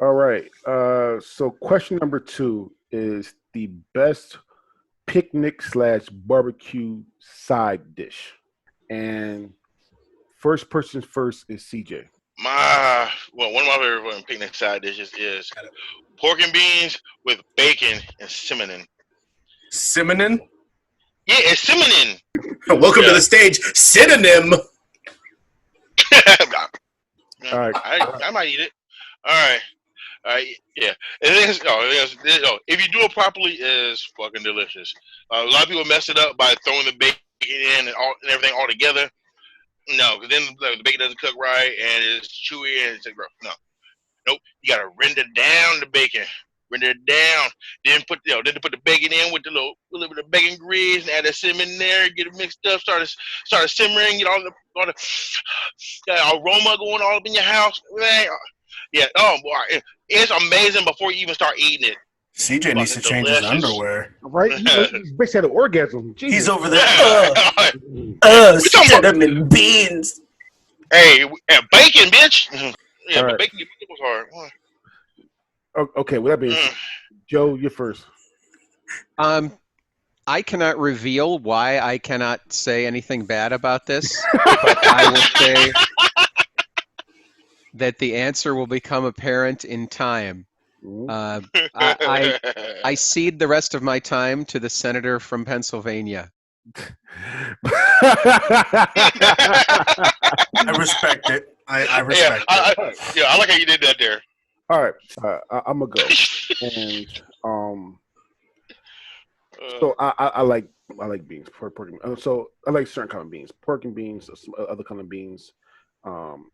All right. So question number two is the best picnic slash barbecue side dish. And first person first is CJ. One of my favorite picnic side dishes is pork and beans with bacon and cinnamon. Simonin. Yeah, it's cinnamon. Welcome to Yeah. the stage. Synonym. All right. I might eat it. All right. All right. Yeah. If you do it properly, it's fucking delicious. A lot of people mess it up by throwing the bacon in and everything all together. No, because then the bacon doesn't cook right and it's chewy and it's like, no, nope. You gotta render down the bacon. Render it down. Then put the bacon in with a little bit of bacon grease and add the cinnamon in there. Get it mixed up. Start simmering. Get all the aroma going all up in your house. Man, yeah. Oh boy, it's amazing before you even start eating it. CJ needs to Fucking change his delicious. underwear. Right? He basically had an orgasm. Jesus. He's over there. We talking about Cinnamon beans. bacon, bitch. Yeah, All but right. bacon was hard. Okay, with that being said, Mm. Joe, you're first. Um, I cannot reveal why I cannot say anything bad about this, but I will say that the answer will become apparent in time. Uh, I cede the rest of my time to the senator from Pennsylvania. I respect it. I Yeah, respect it. I like how you did that there. All right, I'm gonna go, and so I like beans, pork and, so I like certain kind of beans, pork and beans, some other kind of beans. Um,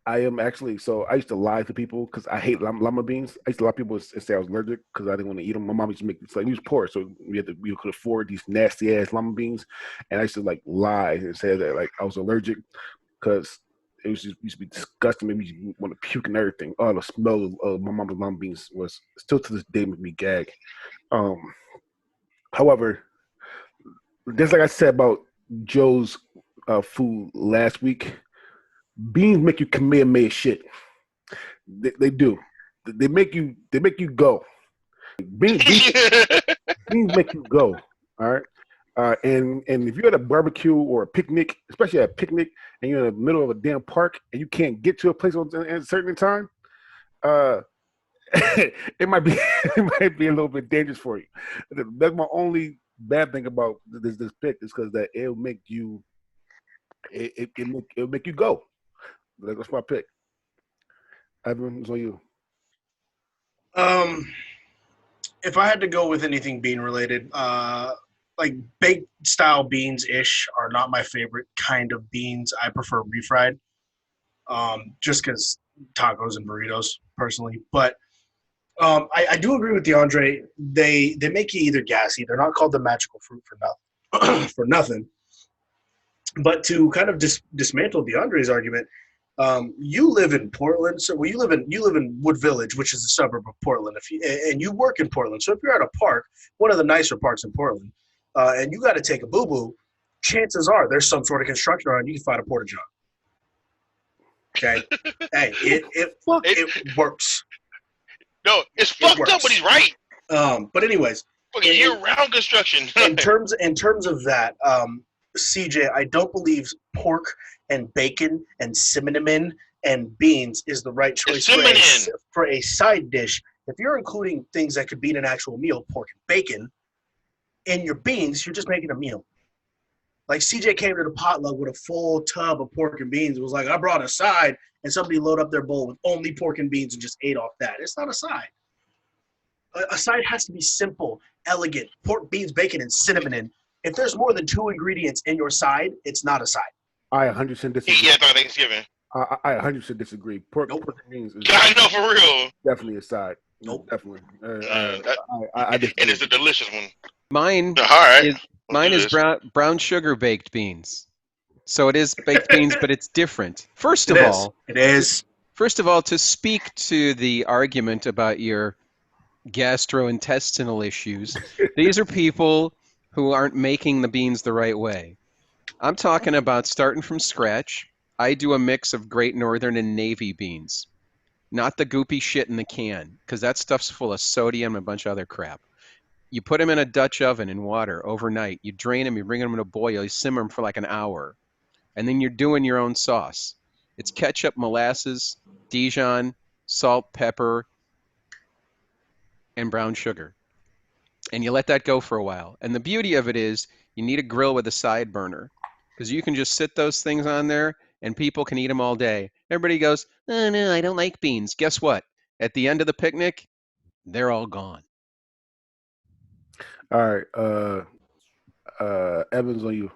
I am actually so I used to lie to people because I hate lima beans. I used to lie to people and say I was allergic because I didn't want to eat them. My mom used to make it's like we was poor, so we could afford these nasty ass lima beans, and I used to like lie and say that like I was allergic because used to be disgusting, made me want to puke and everything. Oh, the smell of my mom's lima beans was still to this day make me gag. Um, However, just like I said about Joe's food last week, beans make you Kamehameha shit. They do. They make you go. Beans make you go. All right. And if you're at a barbecue or a picnic, especially at a picnic, and you're in the middle of a damn park and you can't get to a place at a certain time, uh, it might be it might be a little bit dangerous for you. That's my only bad thing about this pick is because that it'll make you go. That's my pick. Evan, it's on you. Um, if I had to go with anything bean related, like baked style beans ish are not my favorite kind of beans. I prefer refried, just because tacos and burritos personally. But I do agree with DeAndre. They make you either gassy. They're not called the magical fruit for nothing. For nothing. But to kind of dismantle DeAndre's argument, you live in Portland, so well, you live in Wood Village, which is a suburb of Portland. And you work in Portland, so if you're at a park, one of the nicer parks in Portland, and you got to take a boo boo, chances are there's some sort of construction around. You can find a porta john. Okay, hey, it works. No, it's It fucked up, but works. he's right. But anyways, Fucking year-round construction. in terms of that, CJ, I don't believe pork and bacon and cinnamon and beans is the right choice Cinnamon. for a side dish. If you're including things that could be in an actual meal, pork and bacon, in your beans, you're just making a meal. Like CJ came to the potluck with a full tub of pork and beans. It was like I brought a side, and somebody loaded up their bowl with only pork and beans and just ate off that. It's not a side. A side has to be simple, elegant, pork, beans, bacon, and cinnamon. If there's more than two ingredients in your side, it's not a side. I 100% disagree. Yeah, about Thanksgiving. I 100% disagree. Nope. Pork and beans is I know for real. definitely a side. Nope. Definitely. I And disagree. it's a delicious one. Mine All right. is mine is brown sugar baked beans. So it is baked beans, but it's different. First of all, It is. to speak to the argument about your gastrointestinal issues, these are people who aren't making the beans the right way. I'm talking about starting from scratch. I do a mix of Great Northern and Navy beans. not the goopy shit in the can, because that stuff's full of sodium and a bunch of other crap. You put them in a Dutch oven in water overnight. You drain them, you bring them to a boil, you simmer them for like an hour, and then you're doing your own sauce. It's ketchup, molasses, Dijon, salt, pepper, and brown sugar. And you let that go for a while. And the beauty of it is you need a grill with a side burner because you can just sit those things on there and people can eat them all day. Everybody goes, oh no, I don't like beans. Guess what? At the end of the picnic, they're all gone. All right, Evans on you.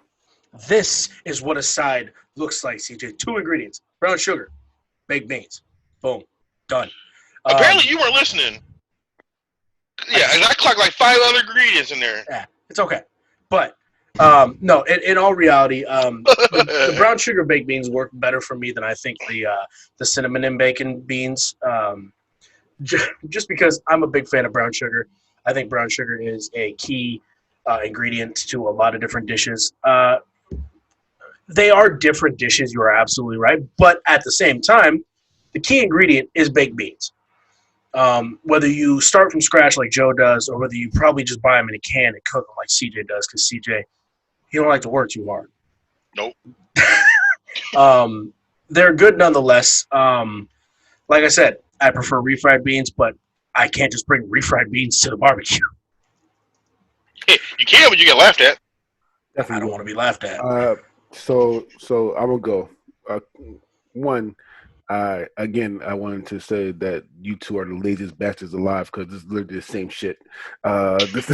This is what a side looks like, CJ. 2 ingredients: brown sugar, baked beans. Boom, done. Apparently, you weren't listening. Yeah, and I clocked like 5 other ingredients in there. Yeah, it's okay. But no, in all reality, the brown sugar baked beans work better for me than I think the cinnamon and bacon beans. Just because I'm a big fan of brown sugar. I think brown sugar is a key ingredient to a lot of different dishes. They are different dishes. You are absolutely right. But at the same time, the key ingredient is baked beans. Whether you start from scratch like Joe does, or whether you probably just buy them in a can and cook them like CJ does, because CJ, he don't like to work too hard. Nope. They're good nonetheless. Like I said, I prefer refried beans, but I can't just bring refried beans to the barbecue. You can, but you get laughed at. Definitely. I don't want to be laughed at. So I'm gonna go. One, again, I wanted to say that you two are the laziest bastards alive because this is literally the same shit. This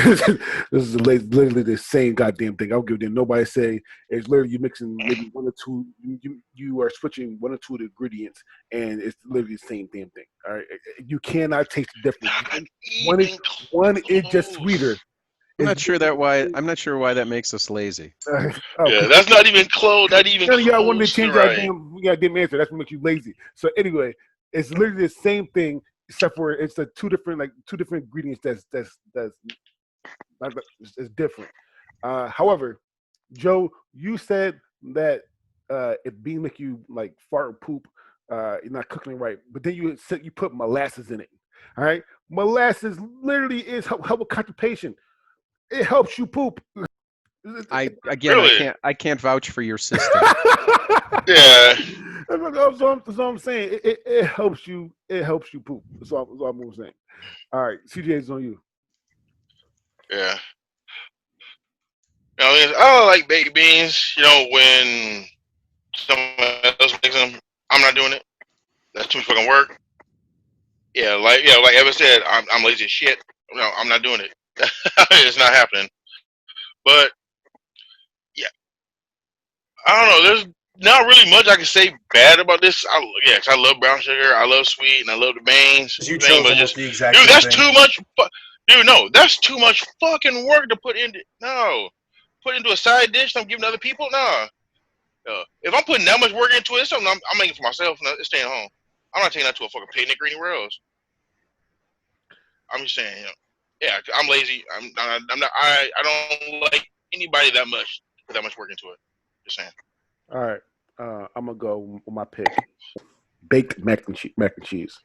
is literally the same goddamn thing. I don't give a damn. Nobody say it's literally you mixing maybe one or two. You are switching one or two of the ingredients, and it's literally the same damn thing. All right, you cannot taste the difference. One is just sweeter. I'm not sure why that makes us lazy. Yeah, that's not even close. Not even none of y'all close wanted to change to our right. damn answer. That's what makes you lazy. So anyway, it's literally the same thing, except for it's the two different ingredients that's it's different. However, Joe, you said that if beans make you like fart or poop, you're not cooking it right. But then you said you put molasses in it. All right, molasses literally is help with constipation. It helps you poop. I Really? can't vouch for your system. Yeah. That's what I'm saying. It helps you. It helps you poop. That's all I'm saying. All right, CJ's on you. Yeah. I don't like baked beans. When someone else makes them, I'm not doing it. That's too much fucking work. Like Evan said, I'm lazy as shit. No, I'm not doing it. It's not happening. But yeah, I don't know. There's not really much I can say bad about this. 'Cause I love brown sugar. I love sweet, and I love the beans. You chose But almost the exact dude, same that's thing. too much. Dude, no, that's too much fucking work to put into. No, put into a side dish. I'm giving other people. No. If I'm putting that much work into it, it's something I'm making for myself. And it's staying home. I'm not taking that to a fucking picnic or anywhere else. I'm just saying, yeah, I'm lazy. I'm not. I don't like anybody that much put that much work into it. Just saying. All right, I'm gonna go with my pick. Baked mac and cheese.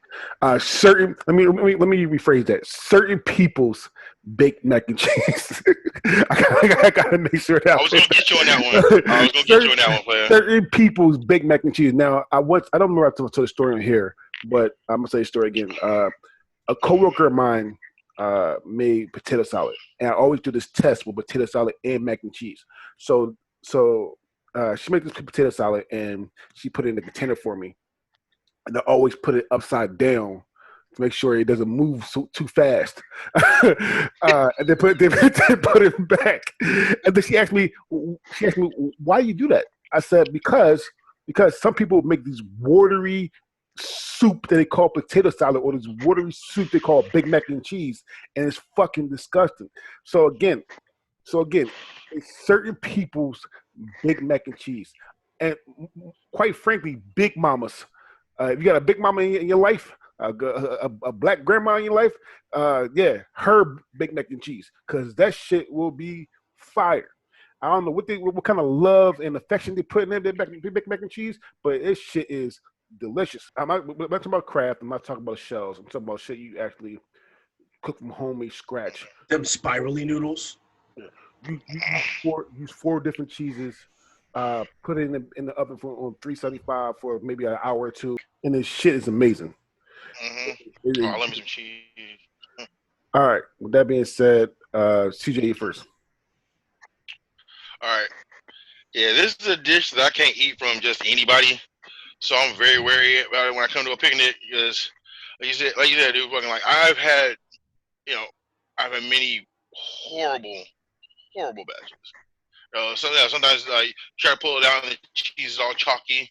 Certain. Let me rephrase that. Certain people's baked mac and cheese. I gotta make sure that I was gonna get you on that one. I was gonna get you on that one, player. Certain people's baked mac and cheese. Now, I don't remember if I told the story on here, but I'm gonna say the story again. A coworker of mine made potato salad, and I always do this test with potato salad and mac and cheese. So she made this potato salad, and she put it in a container for me. And I always put it upside down to make sure it doesn't move too fast. And they put it back. And then she asked me, why you do that? I said, because some people make these watery soup that they call potato salad, or this watery soup they call Big Mac and cheese, and it's fucking disgusting. So again, it's certain people's Big Mac and cheese, and quite frankly, Big Mamas. If you got a Big Mama in your life, a black grandma in your life, her Big Mac and cheese, because that shit will be fire. I don't know what kind of love and affection they put in their Big Mac and cheese, but this shit is delicious. I'm not talking about craft. I'm not talking about shells. I'm talking about shit you actually cook from homemade scratch. Them spirally noodles. You use four different cheeses. Put it in the oven for on 375 for maybe an hour or two, and this shit is amazing. Mm-hmm. It Oh, is- I love me some cheese. all right. With that being said, CJ, you first. All right. Yeah, this is a dish that I can't eat from just anybody. So I'm very wary about it when I come to a picnic because, like you said, dude, fucking like you know, I've had many horrible, horrible batches. Sometimes like try to pull it out and the cheese is all chalky,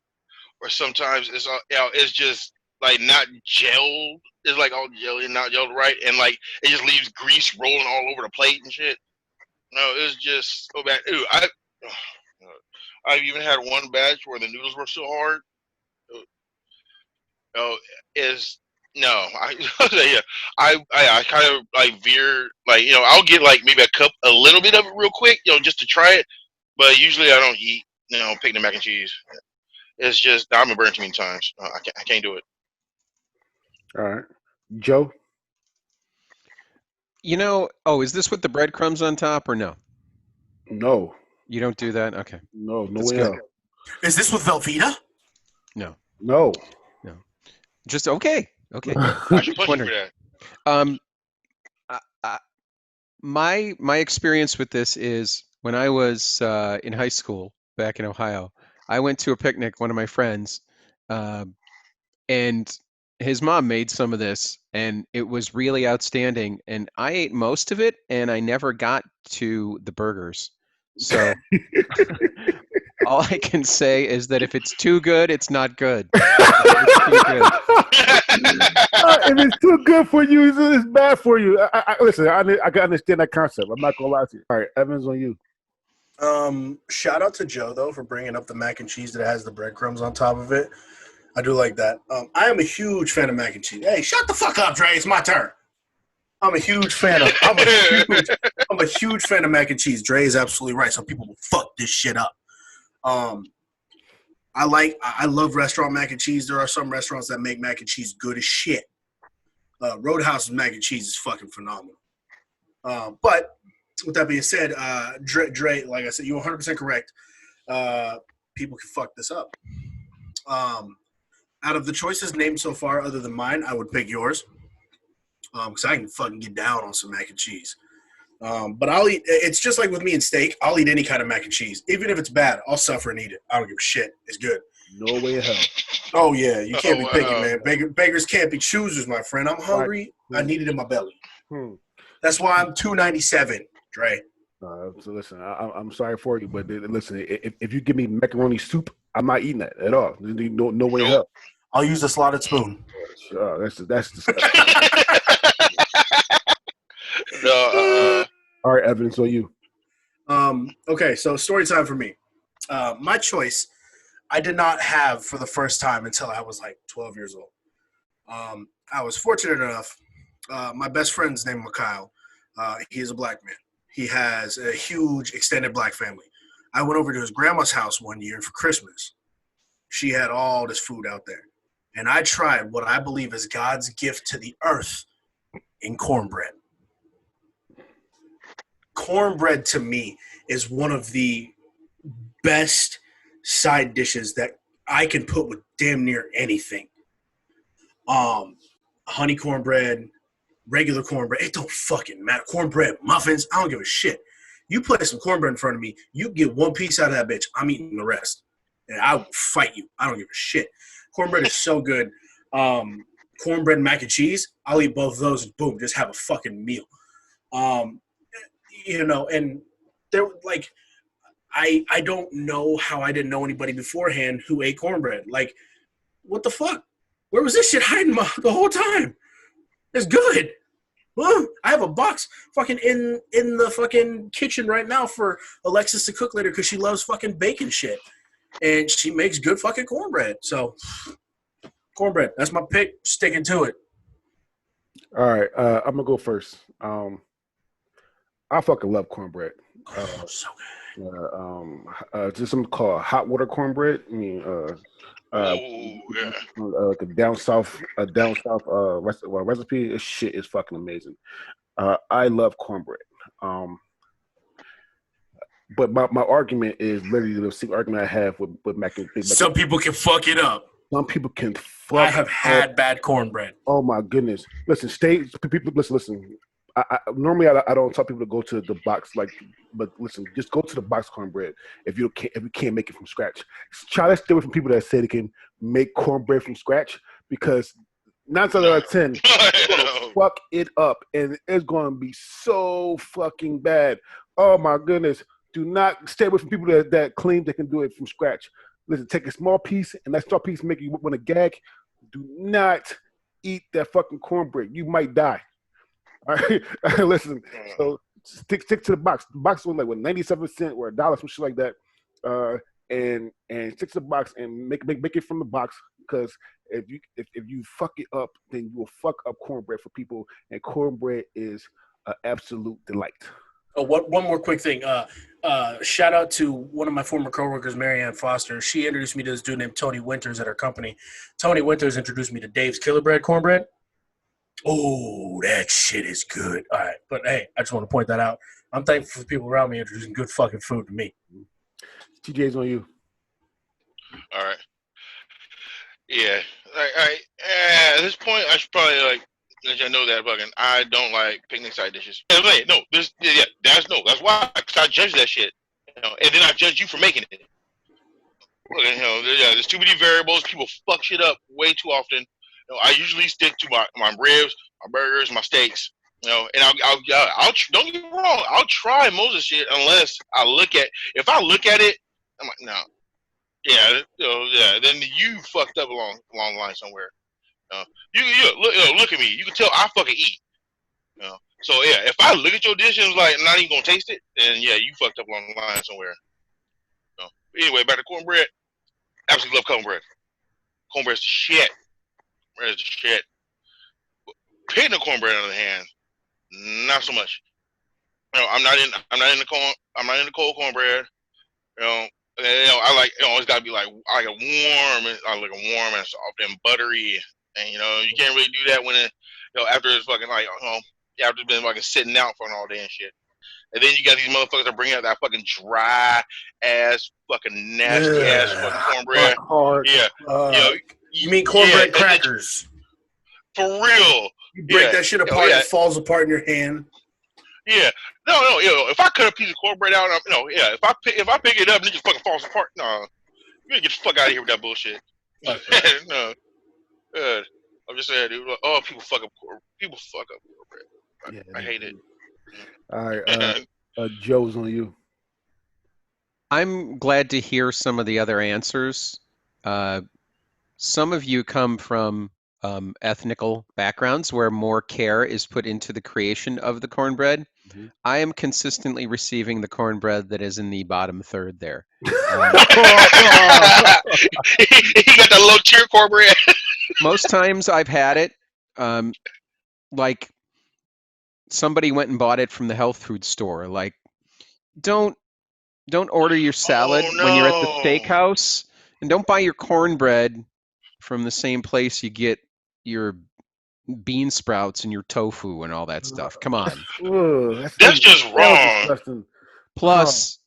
or sometimes it's all, it's just like not gelled. It's like all jelly and not gelled right, and like it just leaves grease rolling all over the plate and shit. No, it's just so bad. Ooh, I've even had one batch where the noodles were so hard. No, is no. I yeah. I kind of like veer like I'll get like maybe a little bit of it real quick just to try it, but usually I don't eat picnic mac and cheese. It's just I'm been burned too many times. I can't do it. All right, Joe. Oh, is this with the breadcrumbs on top or no? No, You don't do that? Okay. no That's way. good. Hell. Is this with Velveeta? No. No. Just okay. Okay. I should Just punch you for wondering. that. Um, my experience with this is when I was in high school back in Ohio, I went to a picnic, one of my friends, and his mom made some of this, and it was really outstanding. And I ate most of it, and I never got to the burgers. So all I can say is that if it's too good, it's not good. It's too good. If it's too good for you, it's bad for you. Listen, I can understand that concept. I'm not gonna lie to you. All right, Evans, on you. Shout out to Joe though for bringing up the mac and cheese that has the breadcrumbs on top of it. I do like that. I am a huge fan of mac and cheese. Hey, shut the fuck up, Dre. It's my turn. I'm a huge fan of. I'm a huge fan of mac and cheese. Dre is absolutely right. Some people will fuck this shit up. I love restaurant mac and cheese. There are some restaurants that make mac and cheese good as shit. Roadhouse's mac and cheese is fucking phenomenal. But with that being said, Dre, like I said, you're 100% correct. People can fuck this up. Out of the choices named so far, other than mine, I would pick yours. Because I can fucking get down on some mac and cheese. But I'll eat. It's just like with me and steak. I'll eat any kind of mac and cheese, even if it's bad. I'll suffer and eat it. I don't give a shit. It's good. No way in hell. Oh yeah, you can't be picky, wow. man. Beggars can't be choosers, my friend. I'm hungry. I need it in my belly. That's why I'm 297, Dre. So listen, I'm sorry for you, but listen, if you give me macaroni soup, I'm not eating that at all. No way in hell. I'll use a slotted spoon. That's disgusting. No, All right, Evans, on you. Okay, so story time for me. My choice, I did not have for the first time until I was like 12 years old. I was fortunate enough. My best friend's name is Mikhail. He is a black man. He has a huge extended black family. I went over to his grandma's house one year for Christmas. She had all this food out there. And I tried what I believe is God's gift to the earth in cornbread. Cornbread to me is one of the best side dishes that I can put with damn near anything. Honey cornbread, regular cornbread, it don't fucking matter. Cornbread muffins, I don't give a shit. You put some cornbread in front of me, you get one piece out of that bitch, I'm eating the rest. And I will fight you. I don't give a shit. Cornbread is so good. Cornbread and mac and cheese, I'll eat both of those and boom, just have a fucking meal. And there like I don't know how I didn't know anybody beforehand who ate cornbread. Like, what the fuck? Where was this shit hiding the whole time? It's good. Well, I have a box fucking in the fucking kitchen right now for Alexis to cook later because she loves fucking bacon shit. And she makes good fucking cornbread. So, cornbread, that's my pick. Sticking to it. All right, I'm gonna go first. I fucking love cornbread. So good. Just something called hot water cornbread. I mean, Uh, Oh yeah. like down south recipe. This shit is fucking amazing. I love cornbread. Um, but my argument is literally the same argument I have with big mac and Some people can fuck it up. some people can I fuck have up. had bad cornbread. Oh my goodness! Listen, people. Listen. Normally I don't tell people to go to the box but listen, just go to the box cornbread if you can't make it from scratch. Try to stay away from people that say they can make cornbread from scratch because 9 times out No. of 10 they're gonna No. fuck it up and it's gonna be so fucking bad. Oh my goodness! Do not stay away from people that claim they can do it from scratch. Listen, take a small piece and that small piece make you want to gag. Do not eat that fucking cornbread. You might die. All right, listen. So stick to the box. The box was like 97 cents or $1, some shit like that. And stick to the box and make it from the box because if you fuck it up, then you will fuck up cornbread for people, and cornbread is an absolute delight. Oh, one more quick thing. Shout out to one of my former coworkers, Marianne Foster. She introduced me to this dude named Tony Winters at her company. Tony Winters introduced me to Dave's Killer Bread cornbread. Oh, that shit is good. All right. But hey, I just want to point that out. I'm thankful for people around me introducing good fucking food to me. TJ's on you. All right. Yeah. At this point, I should probably let you know that fucking I don't like picnic side dishes. No, that's why. Cause I judge that shit, and then I judge you for making it. There's too many variables. People fuck shit up way too often. I usually stick to my ribs, my burgers, my steaks. And I'll don't get me wrong. I'll try most of the shit unless if I look at it, I'm like, no, yeah. Then you fucked up along the line somewhere. You look at me. You can tell I fucking eat. So yeah, if I look at your dish and was like, I'm not even gonna taste it, then yeah, you fucked up along the line somewhere. Anyway, back to cornbread. Absolutely love cornbread. Cornbread's the shit. Cornbread's the shit. Picnic cornbread, on the other hand, not so much. I'm not in the cold cornbread. I like it's gotta be like I like it warm. I like it warm and soft and buttery. And you can't really do that when after it's fucking after it's been fucking sitting out for all day and shit. And then you got these motherfuckers that bring out that fucking dry ass, fucking nasty ass fucking cornbread. Hard. Yeah. You mean cornbread crackers? For real. You break that shit apart, it falls apart in your hand. Yeah. No. If I cut a piece of cornbread out, if I pick it up and it just fucking falls apart, no. You gotta get the fuck out of here with that bullshit. No. Good. I'm just saying, dude. People fuck up cornbread. I hate it. All right, Joe's on you. I'm glad to hear some of the other answers. Some of you come from ethnical backgrounds where more care is put into the creation of the cornbread. Mm-hmm. I am consistently receiving the cornbread that is in the bottom third there. He got the low tier cornbread. Most times I've had it, like somebody went and bought it from the health food store. Like, don't order your salad when you're at the steakhouse, and don't buy your cornbread from the same place you get your bean sprouts and your tofu and all that stuff. Come on. That's just wrong. Plus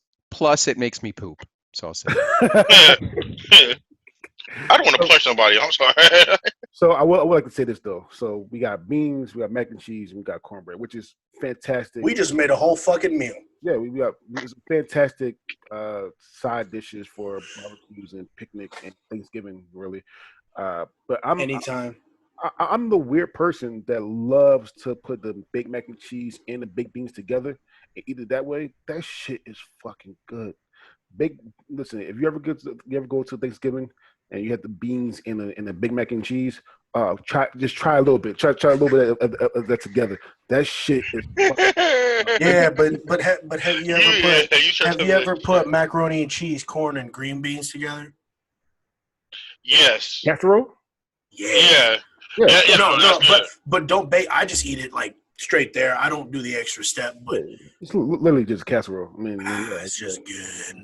it makes me poop. So I'll say I don't want to punch somebody. I'm sorry. So I would like to say this though. So we got beans, we got mac and cheese, and we got cornbread, which is fantastic. We just made a whole fucking meal. Yeah, we got fantastic side dishes for barbecues and picnics and Thanksgiving, really. But I'm the weird person that loves to put the big mac and cheese and the baked beans together and eat it that way. That shit is fucking good. Listen, if you ever go to Thanksgiving and you have the beans in a big mac and cheese, try a little bit. Try a little bit of that together. That shit is yeah, but have you ever put macaroni and cheese, corn, and green beans together? Yes. Casserole? Yeah. But don't bake. I just eat it like straight there. I don't do the extra step, but it's literally just casserole. I mean, it's just good.